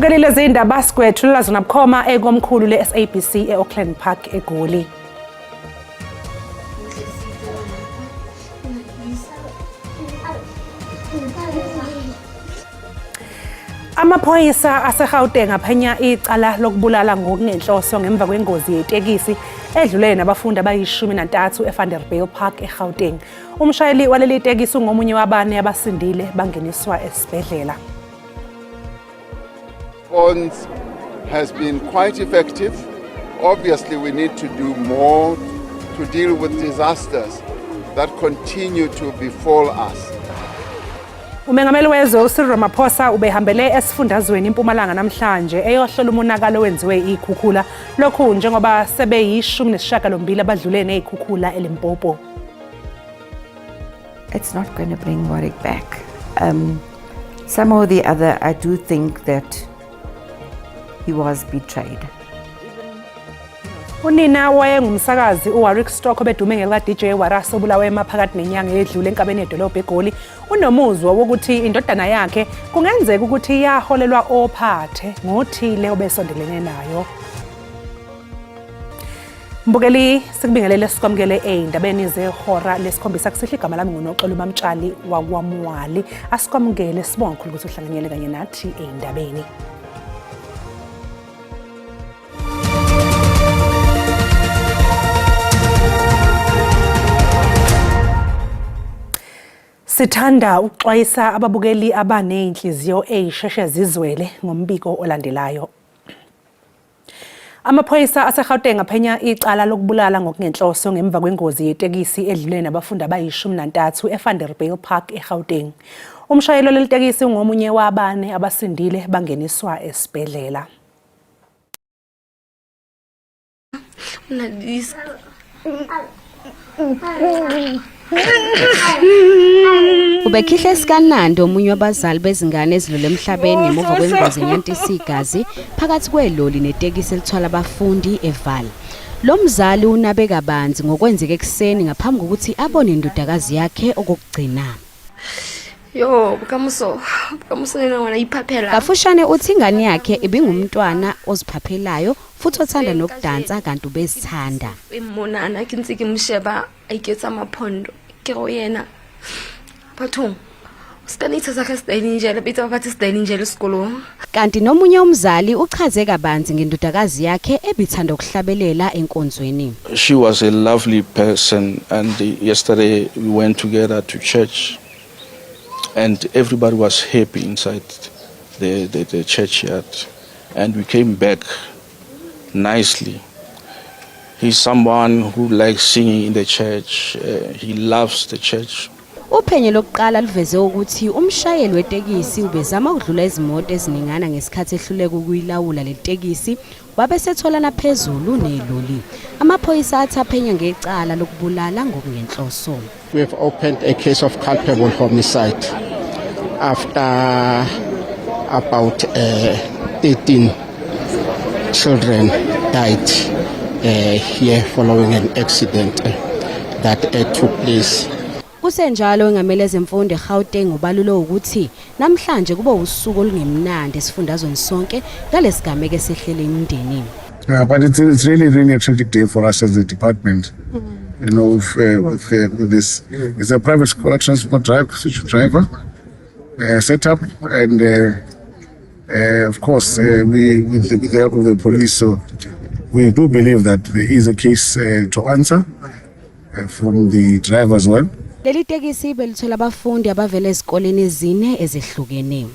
Mbukelile zindaba sigwethulela zona bukhoma ekomkhulu le-SABC e-Auckland Park eGoli. Amaphoyisa ase-Gauteng aphenya icala lokubulala ngokungenhloso ngemva kwengozi yetekisi edlule nabafundi abayi-13 eVanderbijl Park eGauteng. Umshayeli waleli tekisi ungomunye wabane abasindile bangeniswa esibhedlela. Response has been quite effective. Obviously, we need to do more to deal with disasters that continue to befall us. Umengameli wezwe uCyril Ramaphosa ubehambele esifundazweni iMpumalanga namhlanje eyohlola umonakalo owenziwe ikhukhula. Lokhu njengoba sebeyi-18 abadlule nezikhukhula eLimpopo. It's not going to bring Warwick back. Some or the other, I do think that he was betrayed. Unina wayengumsakazi uWarwick Stock obedume ngeka DJ Waraso obulawe emaphakathi nenyanga edlule enkabeni edolobha eGoli unomuzwa wokuthi indodana yakhe kungenzeka ukuthi yaholelwa ophathe ngothile obesondelene nayo. Mbukeli sikubingelele sikwamukele endabeni zehora lesikhombisa kusihle igama lami nguNoxolo Mamtshali wakwamwali asikwamukele sibonga kakhulu ukuthi uhlanganyele kanye nathi endabeni. Sithanda ukuxwayisa ababukeli abanezinhliziyo ezisheshe zizwele ngombiko olandelayo. Amaphoyisa ase-Gauteng aphenya icala lokubulala ngokungenhloso ngemva kwengozi yetekisi edlule nabafundi abayi-13 eVanderbijl Park eGauteng. Umshayeli waleli tekisi ungomunye wabane abasindile bangeniswa esibhedlela. Ubekhihle sikanando omunye wabazali bezingane ezidlule emhlabeni ngemuva kwengozi enyantisi igazi phakathi kweloli netekisi elithwala abafundi eVal. Lo mzali unabe kabanzi ngokwenzeka ekseni ngaphambi kokuthi abone indodakazi yakhe okugcina. Yo, bukamuso nina wona iphaphela. Kafushane uthi ingane yakhe ibingumntwana oziphaphelayo futhi othanda nokudansa kanti ubezithanda. Imonana kintsiki msheba ayiketsa amaphondo ke oyena. Bathong Sikanitha zakhe sidayininjela bitha bathi sidayininjela esikolo. Kanti nomunye umzali uchaze kabanzi ngendodakazi yakhe ebithanda ukuhlabelela enkonzweni. She was a lovely person and yesterday we went together to church and everybody was happy inside the churchyard and we came back nicely. He's someone who likes singing in the church. He loves the church. Uphenyo lokuqala liveze ukuthi umshayeli wetekisi ubezama ukudlula izimoto eziningana ngesikhathi ehluleka ukuyilawula letekisi wabe setholana phezulu neloli. Amaphoyisa athi aphenya ngecala lokubulala ngokungenhloso. We have opened a case of culpable homicide after about 13 children died here following an accident that took place. Kusenjalo engamele zemfundo eGauteng ubalulo ukuthi namhlanje kuba usuku olungemnandi esifundazweni sonke ngalesigameke sehlele imindeni. But it's really a tragic day for us as a department. You know, with this, it's a private transport driver set up, and of course, we with the help of the police. So we do believe that there is a case to answer from the driver as well. Leli tekisi belithola abafundi abavela ezikoleni ezine ezihlukene.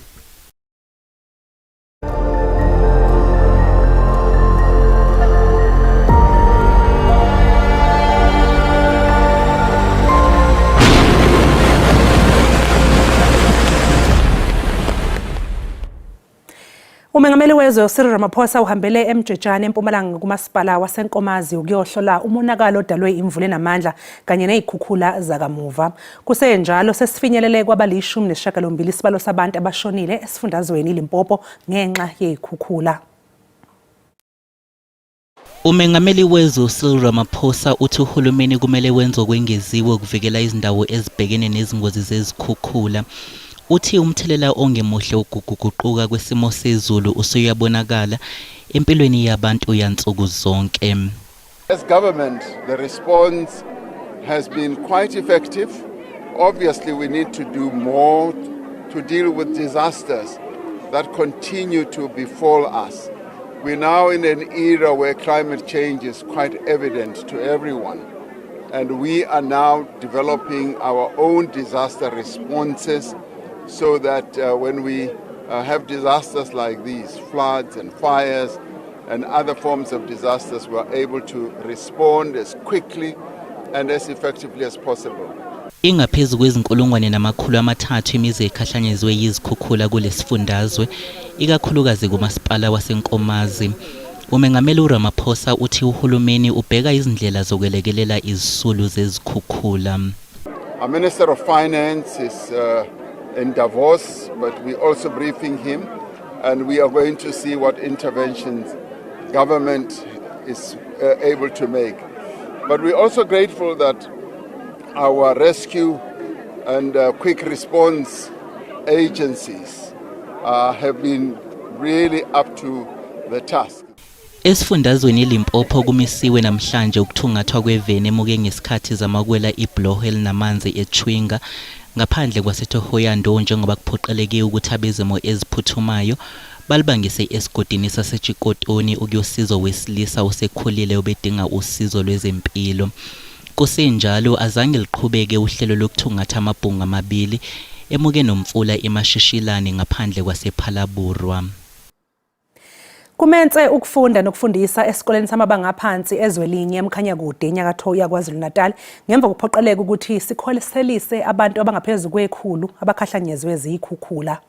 Umengameli wezwe uCyril Ramaphosa uhambele eMjejane eMpumalanga kumasipala waseNkomazi ukuyohlola umonakalo odalwe imvula enamandla kanye nezikhukhula zakamuva. Kusenjalo sesifinyelele kwabali-18 isibalo sabantu abashonile esifundazweni iLimpopo ngenxa yezikhukhula. Umengameli wezwe uCyril Ramaphosa uthi uhulumeni kumele wenze okwengeziwe ukuvikela izindawo ezibhekene nezingozi zezikhukhula. Uthi umthelela ongemuhle ukuguquguquka kwesimo sezulu usuyabonakala empilweni yabantu yansuku zonke. As government, the response has been quite effective. Obviously, we need to do more to deal with disasters that continue to befall us. We're now in an era where climate change is quite evident to everyone. And we are now developing our own disaster responses so that when we have disasters like these, floods and fires and other forms of disasters, we are able to respond as quickly and as effectively as possible. Ingaphezu kwezinkulungwane namakhulu amathathu imizi ekhahlanyezwe yizikhukhula kulesifundazwe, ikakhulukazi kumasipala waseNkomazi. Umengameli uRamaphosa uthi uhulumeni ubheka izindlela zokwelekelela izisulu zezikhukhula. Our Minister of Finance is in Davos, but we're also briefing him, and we are going to see what interventions government is able to make. But we're also grateful that our rescue and quick response agencies have been really up to the task. Esifundazweni Limpopo kumisiwe namhlanje ukuthungathwa kweveni emuke ngesikhathi zamakwela iBlohel namanzi eChwinga ngaphandle kwaseThohoyandou njengoba kuphoqeleke ukuthi abezimo eziphuthumayo balibangise esigodini saseChikotoni ukuyosizo wesilisa osekhulile obedinga usizo lwezempilo. Kusenjalo azange liqhubeke uhlelo lokuthungatha amabhungu amabili emuke nomfula emashishilani ngaphandle kwasePhalaburwa. Kumenze ukufunda nokufundisa esikoleni samabanga aphansi ezwelinye eMkhanyakude enyakatho yaKwaZulu-Natal ngemva kokuphoqeleka ukuthi sikholeselise abantu abangaphezulu kwekhulu abakhahlanyezwe zikhukhula.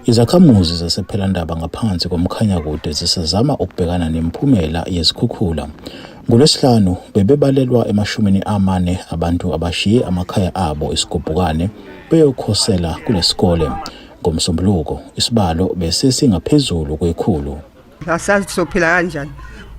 Izakhamuzi zasephelandaba ngaphansi komkhanyakude zisazama ukubhekana nemiphumela yezikhukhula. NgoLwesihlanu bebebalelwa emashumini amane abantu abashiye amakhaya abo isigubhukane beyokhosela kulesikole. Ngomsombuluko isibalo bese singaphezulu kwekhulu. Asazi sophila kanjani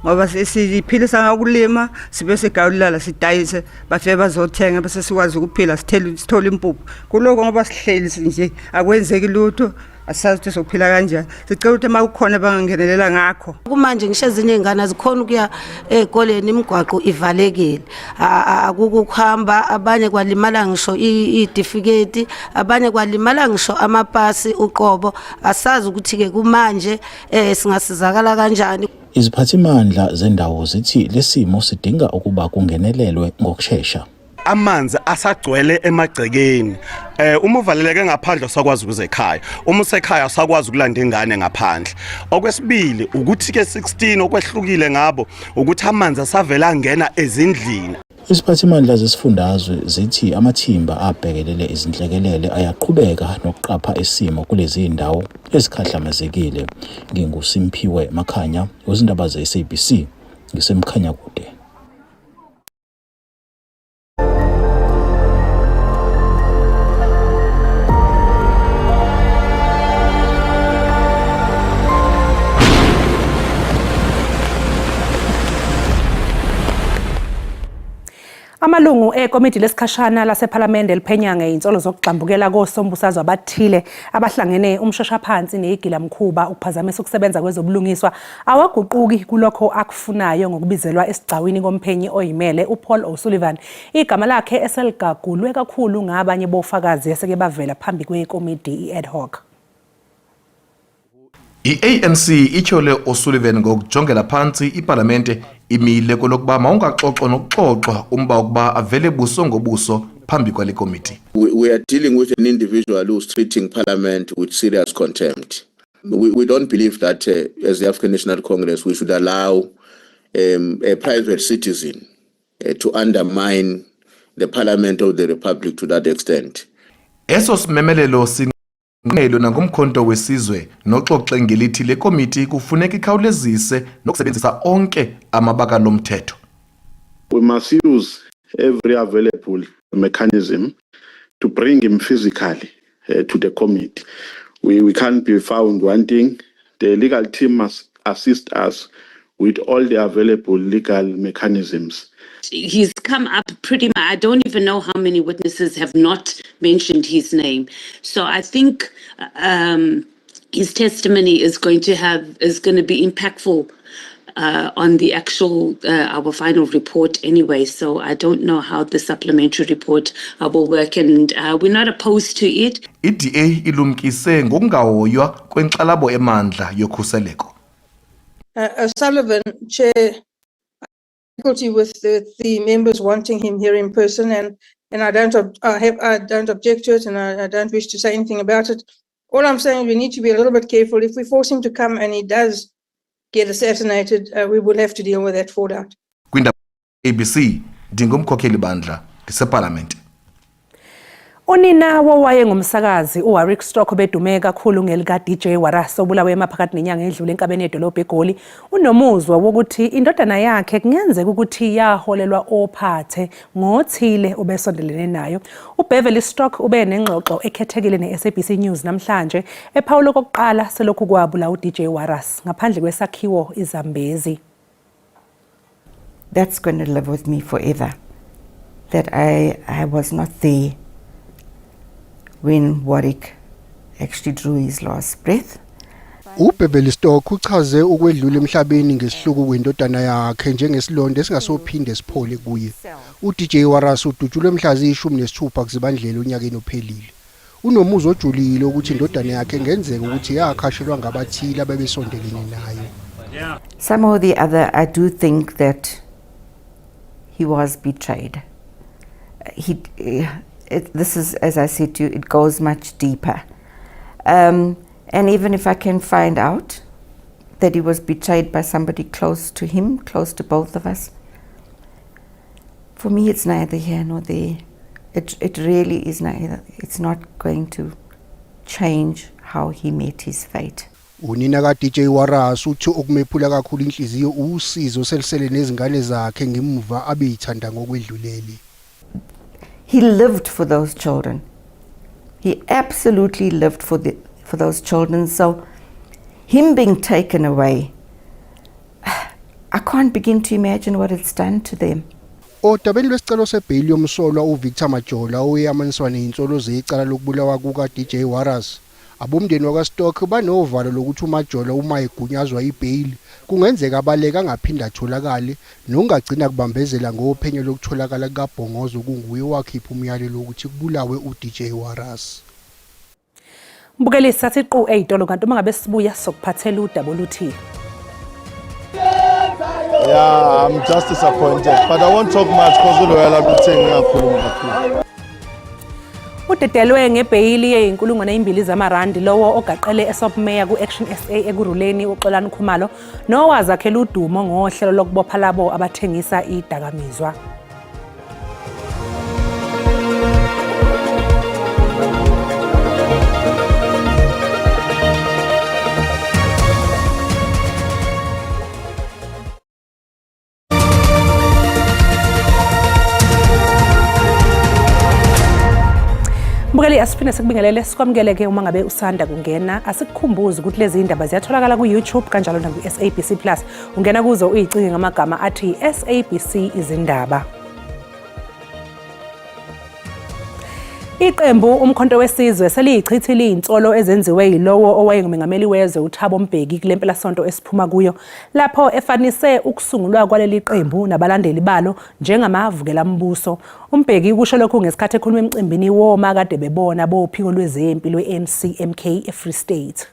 ngoba siphilisa ngokulima sibe segawulala sidayise bafike bazothenga bese sikwazi ukuphila sithola impuphu. Kuloko ngoba sihleli nje akwenzeki lutho. Asazi ukuthi sophila kanjani. Sicela ukuthi makukhona bangangenelela ngakho. Kumanje ngisho ezinye ingane zikhona ukuya ezikoleni imigwaqo ivalekile. Akukuhamba abanye kwalimala ngisho idifiketi, abanye kwalimala ngisho amapasi uqobo. Asazi ukuthi ke kumanje singasizakala kanjani. Iziphathimandla zendawo zithi lesimo sidinga ukuba kungenelelwe ngokusheshsha. Amanzi asagcwele emagcekeni. Uma uvaleleke ngaphandle usakwazi ukuze ekhaya. Uma usekhaya usakwazi ukulanda ingane ngaphandle. Okwesibili ukuthi ke 16 okwehlukile ngabo ukuthi amanzi asavela ngena ezindlini. Iziphathimandla zesifundazwe zithi amathimba abhekelele izinhlekelele ayaqhubeka nokuqapha isimo kulezi indawo ezikhahlamezekile. NginguSimphiwe Makhanya, izindaba ze-SABC ngisemkhanyakude. Amalungu ekomiti lesikhashana lasePhalamende liphenya ngeinsolo zokugxambukela kosombusazwe abathile abahlangene umshoshaphansi neyigilamkhuba ukuphazamisa ukusebenza kwezobulungiswa awaguquki kulokho akufunayo ngokubizelwa esigcawini komphenyi oyimele uPaul O'Sullivan. Igama lakhe eseligagulwe kakhulu ngabanye bofakazi eseke bavela phambi kwekomiti iAd hoc. I-ANC ityhole O'Sullivan ngokujongela phansi iParlamente imile kolokuba mawungaxoxwa nokuxoxwa umba ukuba avele buso ngobuso phambi kwale komiti. We are dealing with an individual who is treating Parliament with serious contempt. We don't believe that as the African National Congress we should allow a private citizen to undermine the Parliament of the Republic to that extent. Eso simemelelo ngelo nangumkhonto wesizwe noxoxe ngelithi le komiti kufuneka ikhawulezise nokusebenzisa onke amabaka lomthetho. We must use every available mechanism to bring him physically to the committee. We can't be found wanting. The legal team must assist us with all the available legal mechanisms. He's come up pretty much. I don't even know how many witnesses have not mentioned his name. So I think his testimony is going to be impactful on the actual our final report anyway. So I don't know how the supplementary report will work, and we're not opposed to it. I-DA ilumkise ngokungahoywa kwenkxalabo emandla yokhuseleko. Sullivan, Chair, difficulty with the members wanting him here in person, and I don't object to it, and I don't wish to say anything about it. All I'm saying, we need to be a little bit careful. If we force him to come and he does get assassinated, we will have to deal with that fallout. Kwindaba ABC ndingumkhokheli bandla ndiseParliament. Unina wowayengumsakazi uWarwick Stock obedume kakhulu ngelika DJ Waras obulawe emaphakathi nenyanga edlule enkabeni edolobha eGoli unomuzwa wokuthi indodana yakhe kungenzeka ukuthi yaholelwa ophathe ngothile obesondelene nayo. uBeverly Stock ube nengxoxo ekhethekile neSABC News namhlanje ephawulo kokuqala selokhu kwabula uDJ Waras ngaphandle kwesakhiwo iZambezi. That's going to live with me forever. That I was not there when Warwick actually drew his last breath. uBeverly Stock uchaze ukwedlula emhlabeni ngesihluku kwendodana yakhe njengesilonda esingasophinde siphole kuye. uDJ Waras udutshulwe mhla zi-16 kuZibandlela unyakeni ophelile. Unomuzwa ojulile ukuthi indodana yakhe engenzeka ukuthi yakhashelwa ngabathile ababesondelene nayo. Somehow or the other, I do think that he was betrayed. This is, as I said to you, it goes much deeper. And even if I can find out that he was betrayed by somebody close to him, close to both of us, for me it's neither here nor there. It really is neither. It's not going to change how he met his fate. Unina ka-DJ Waras uthi okumephula kakhulu inhliziyo usizo selisele nezingane zakhe ngemuva abeyithanda ngokwedlulele. He lived for those children. He absolutely lived for those children. So him being taken away, I can't begin to imagine what it's done to them. Odabeni lwesicelo sebheli yomsolwa uVictor Majola oyamaniswa neinsolo zecala lokubulawa kuka-DJ Waras, abomndeni wakaStock banovalo lokuthi uMajola uma egunyazwa ibheli kungenzeka abaleka angaphinda atholakale nokungagcina kubambezela ngophenyo lokutholakala kaBhongozo kunguye wakhipha umyalelo ukuthi kubulawe uDJ Waras. Mbukelisi sathi qu eyitolo kanti uma ngabe sibuya sokuphathela uWT. Yeah, I'm just disappointed, but I won't talk much because uLoyala kutheni kakhulu kakhulu. Udedelwe ngebheyili ye2,000 zamarandi lowo ogaqele eSopmeya ku-Action SA ekuruleni uXolani Khumalo nowazakhela udumo ngohlelo lokubopha labo abathengisa idakamizwa. Mbukeli asiphinde sikubingelele sikwamkeleke uma ngabe usanda kungena asikukhumbuze ukuthi lezi indaba ziyatholakala ku-YouTube kanjalo naku-SABC Plus ungena kuzo uyicinge ngamagama athi SABC izindaba. Iqembu umkhonto wesizwe seliyichithile insolo ezenziwe yilowo owayengumengameli wezwe uThabo Mbeki kule mpelasonto esiphuma kuyo lapho efanise ukusungulwa kwaleli qembu nabalandeli balo njengamavukela mbuso. uMbeki kusho lokhu ngesikhathi ekhuluma emcimbini woma kade bebona bophiko lwezempi lwe-NCMK eFree State.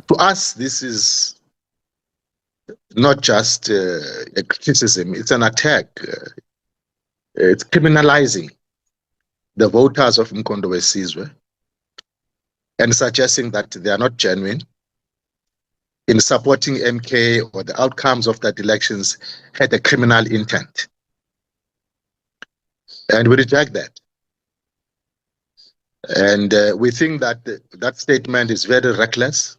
To us, this is not just a criticism, it's an attack. It's criminalizing the voters of Umkhonto wesizwe and suggesting that they are not genuine in supporting MK or the outcomes of that elections had a criminal intent. And we reject that. And we think that that statement is very reckless.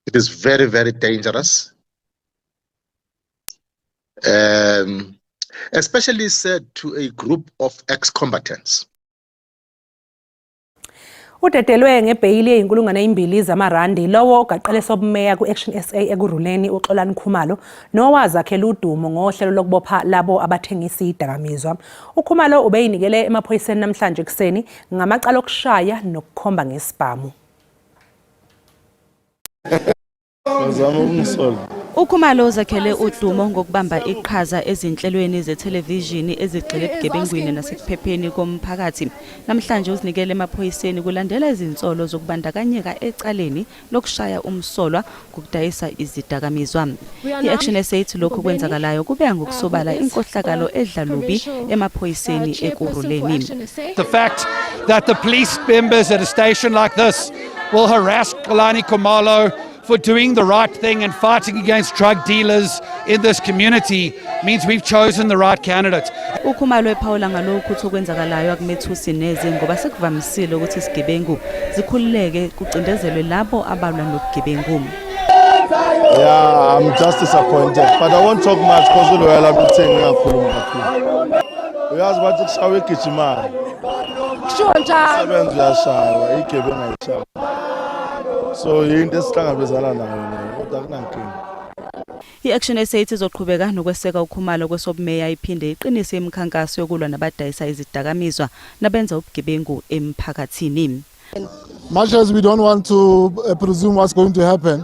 It is very, very dangerous. Especially said to a group of ex-combatants. Udedelwe ngebheyili ye2,000 zamarandi lowo ogaqele sobumeya ku-Action SA ekuruleni uXolani Khumalo nowazakhela udumo ngohlelo lokubopha labo abathengisi idakamizwa. uKhumalo ubeyinikele emaphoyiseni namhlanje kuseni ngamacala okushaya nokukhomba ngesibhamu. uKhumalo uzakhele udumo ngokubamba iqhaza ezinhlelweni zethelevishini ezigxile ebugebengwini nasekuphepheni komphakathi. Namhlanje uzinikele emaphoyiseni kulandela izinsolo zokubandakanyeka ecaleni lokushaya umsolwa ngokudayisa izidakamizwa. I-Action SA ithi lokhu kwenzakalayo kubeka ngokusobala inkohlakalo edlalubi emaphoyiseni ekuruleni. The fact that the police members at a station like this will harass Xolani Khumalo for doing the right thing and fighting against drug dealers in this community means we've chosen the right candidate. uKhumalo ephawula ngalokhu ukuthi okwenzakalayo akumethusi neze ngoba sekuvamisile ukuthi isigebengu zikhululeke kucindezelwe labo abalwa nobugebengu. Yeah, I'm just disappointed, but I won't talk much because uLoyala uthenge kakhulu kakhulu. Uyazi bathi kushawe igijimana. Kusho njalo. Sebenza uyashaya, igebengu ayishaya. So yinto esihlangabezana nayo kodwa kunankinga. I-Action SA izoqhubeka nokweseka uKhumalo kwesobumeya iphinde iqinise imikhankaso yokulwa nabadayisa izidakamizwa nabenza ubugebengu emphakathini. Much as we don't want to presume what's going to happen,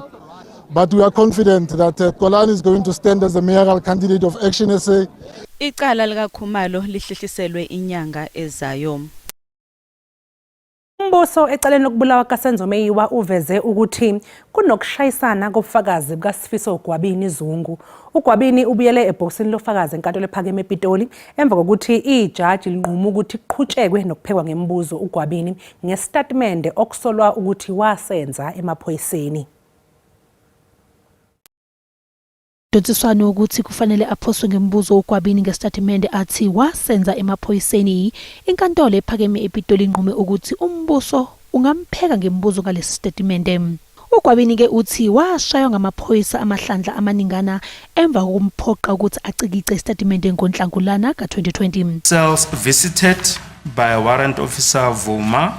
but we are confident that Xolani is going to stand as the mayoral candidate of Action SA. Icala likaKhumalo lihlehliselwe inyanga ezayo. Umbuso ecaleni lokubulawa kaSenzo Meyiwa uveze ukuthi kunokushayisana kobufakazi bukaSifiso Gwabini Zungu. uGwabini ubuyele ebhokisini lofakazi enkantolo ephakeme ePitoli emva kokuthi ijaji linquma ukuthi kuqhutshekwe nokuphekwa ngemibuzo uGwabini ngestatement okusolwa ukuthi wasenza emaphoyiseni. Dotsiswana ukuthi kufanele aphoswe ngemibuzo uGwabini ngestatement athi wasenza emaphoyiseni. Inkantolo ephakeme ePitoli inqume ukuthi umbuso ungampheka ngemibuzo ngalesi statement. uGwabini ke uthi washaywa ngamaphoyisa amahlandla amaningana emva kokumphoqa ukuthi acikice istatement ngoNhlangulana ka2020. Cells visited by Warrant Officer Vuma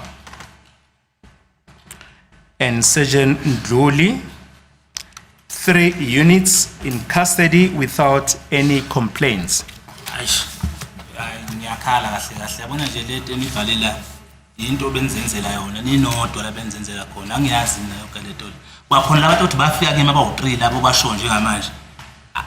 and Sergeant Ndluli. 3 units in custody without any complaints. Ngiyakhala kahle kahle yabona nje lento enibhalela into benzenzela yona ninodwa la benzenzela khona angiyazi nayo kaleto bakhona labantu ukuthi bafika ke maba3 labo basho nje ngamanje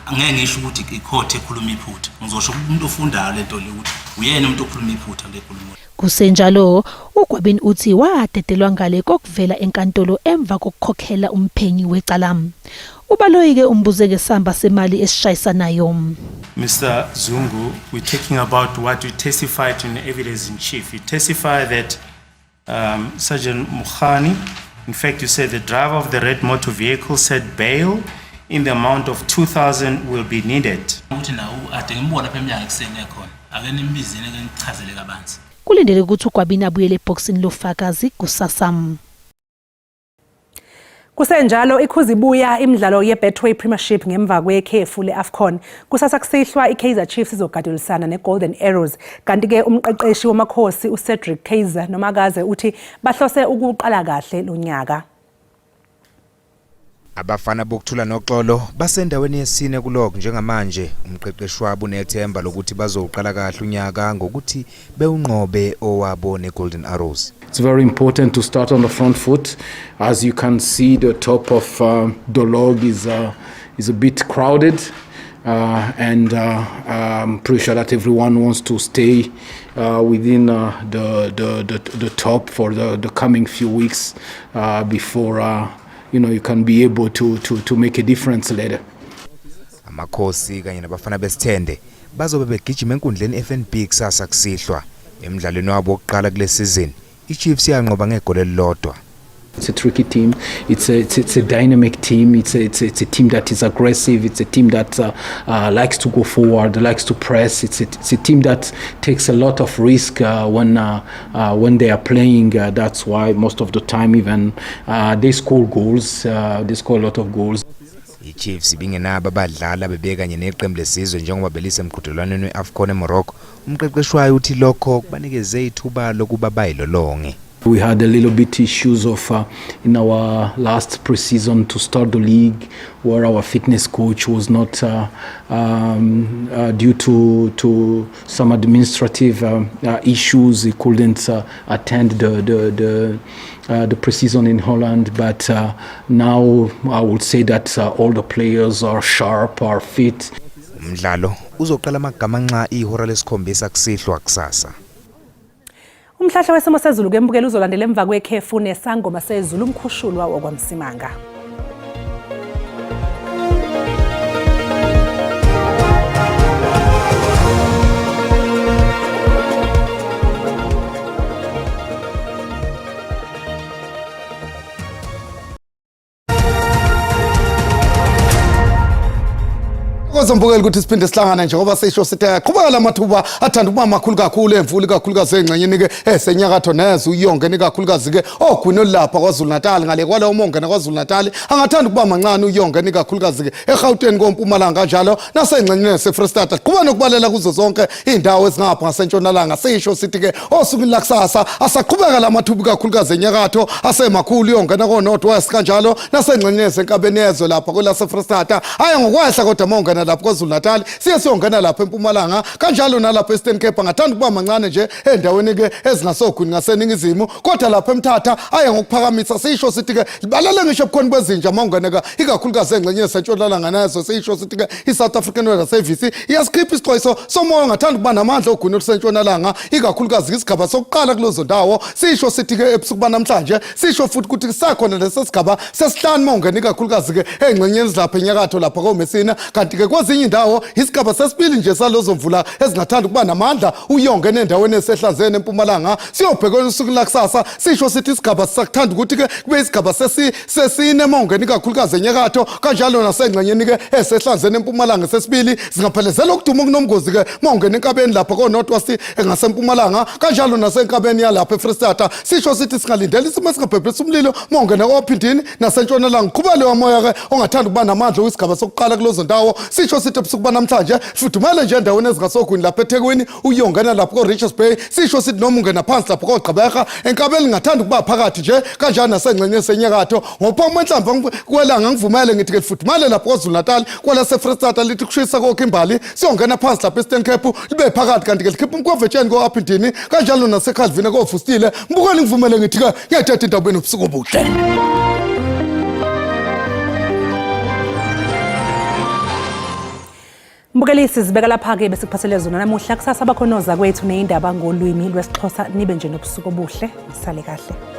angeke ngisho ukuthi icourt ekhuluma iphutha ngizosho umuntu ofundayo lento le ukuthi uyena umuntu okhuluma iphutha lekhuluma. Kusenjalo uGwabini uthi wadedelwa ngale kokuvela enkantolo emva kokukhokhela umphenyi wecala. Ubaloyike umbuze ngesamba semali esishayisanayo. Mr. Zungu, we're talking about what we testified in evidence in chief. You testify that Sergeant Mukhani, in fact you said the driver of the red motor vehicle said bail in the amount of 2,000 will be needed. Uthi na ade ngibona lapha emnyango kusene khona ake nimbizene ke ngichazele kabanzi. Kulindele ukuthi uGwabini abuyele ebhokisini lofakazi kusasa. Kusenjalo ikhuzibuya imidlalo yeBetway Premiership ngemva kwekhefu leAfcon. Kusasa kusihlwa iKaizer Chiefs izogadelisana neGolden Arrows. Kanti ke umqeqeshi wamakhosi uCedric Kaizer nomakaze uthi bahlose ukuqala kahle lonyaka. Abafana bokuthula noxolo basendaweni yesine kuloko njengamanje umqeqeshi wabo unethemba lokuthi bazoqala kahle unyaka ngokuthi beunqobe owabo neGolden Arrows. It's very important to start on the front foot. As you can see, the top of Dolog is a bit crowded, and I'm pretty sure that everyone wants to stay within the top for the coming few weeks before you can be able to make a difference later. Amakhosi kanye nabafana besithende bazobe begijima enkundleni FNB kusasa kusihlwa emidlalweni wabo oqala kule season. iChiefs yanqoba ngegoli elilodwa. It's a tricky team. It's a dynamic team. It's a team that is aggressive. It's a team that likes to go forward, likes to press. It's a team that takes a lot of risk when they are playing. That's why most of the time even they score goals. They score a lot of goals. iChiefs bingenaba abadlali abebeka kanye neqembu lesizwe njengoba belise emqhudelwaneni weAfcon eMorocco. Umqeqeshi wayo uthi lokho kubanikeze ithuba lokuba bayilolonge. We had a little bit issues of in our last pre-season to start the league, where our fitness coach was not due to some administrative issues. He couldn't attend the pre-season in Holland, but now I would say that all the players are sharp, are fit. Umdlalo uzoqala amagama nxa ihora lesikhombisa kusihlwa kusasa. Umhlahla wesimo sezulu kembukela uzolandela emva kwekhefu nesangoma sezulu umkhushulwa wakwaMsimanga. Kozambukela ukuthi siphinde sihlangana njengoba sisho sithi aqhubeka lamathuba athanda ukuba makhulu kakhulu emvuli kakhulukazi engxenyeni ke esenyakatho nezo uyongene kakhulukazi ke ogwini lapha kwaZulu Natal ngale kwalo umongena kwaZulu Natal angathanda ukuba mancane uyongene kakhulukazi ke eGauteng kompumalanga kanjalo nasengxenyeni seFreestata aqhubeka nokubalela kuzo zonke indawo ezingapha ngasentshonalanga sisho sithi ke osukwini lakusasa asaqhubeka lamathuba kakhulukazi enyakatho asemakhulu uyongena koNorth West kanjalo nasengxenyeni senkabeni yezo lapha kwelaseFreestata aya ngokwahla kodwa mongena lapha kwaZulu Natal siyongena lapha empumalanga kanjalo nalapha eStern Cape angathanda ukuba mancane nje endaweni ke ezingasogwini ngaseningizimu kodwa lapha eMthatha aya ngokuphakamisa sisho sithi ke libalele ngisho bukhona kwezinja mawungeneka ikakhulukazi engxenye sentshonalanga nazo sisho sithi ke iSouth African Weather Service iyasikhipha isixwayiso somoya ongathanda ukuba namandla ogwini olusentshonalanga ikakhulukazi isigaba sokuqala kulozo ndawo sisho sithi ke ebusuku banamhlanje sisho futhi ukuthi kusakhona lesesigaba sesihlanu mawungena ikakhulukazi ke engxenyeni lapha enyakatho lapha koMessina kanti ke kwezinye indawo isigaba sesibili nje salozo mvula ezingathanda ukuba namandla uyongene endaweni esehlanzene empumalanga siyobhekela usuku lakusasa sisho sithi isigaba sisakuthanda ukuthi ke kube isigaba sesine mawungena ikakhulukazi enyakatho kanjalo nasengxenyeni ke esehlanzene empumalanga sesibili zingaphelezela ukuduma kunomgozi ke mawungena enkabeni lapha koNorth West engasempumalanga kanjalo nasenkabeni yalapha eFreestata sisho sithi singalindela isimo singabhebhisa umlilo mawungena kophindini nasentshonalanga qhubele wamoya ke ongathanda ukuba namandla isigaba sokuqala kulozo ndawo sisho sithi ebusuku banamhlanje futhumele nje endaweni ezingasogwini lapha eThekwini uyongena lapha koRichards Bay sisho sithi noma ungena phansi lapha koGqeberha enkabeni ngathanda ukuba phakathi nje kanjalo nasengxenye senyakatho ngoba uMnhlanhla kwelanga ngivumele ngithi ke futhumele lapha koZulu Natal kwalaseFreestata lithi kushisa kokho imbali siyongena phansi lapha eStern Cape libe phakathi kanti ke likhipha umkhovetsheni koAphindini kanjalo naseKhalvini koVustile mbukeli ngivumele ngithi ke ngiyathetha indabeni ubusuku obuhle. Mbukelisi sibeka lapha ke bese kuphathele zona namuhla kusasa bakhonoza kwethu neindaba ngolwimi lwesiXhosa nibe nje nobusuku obuhle nisale kahle.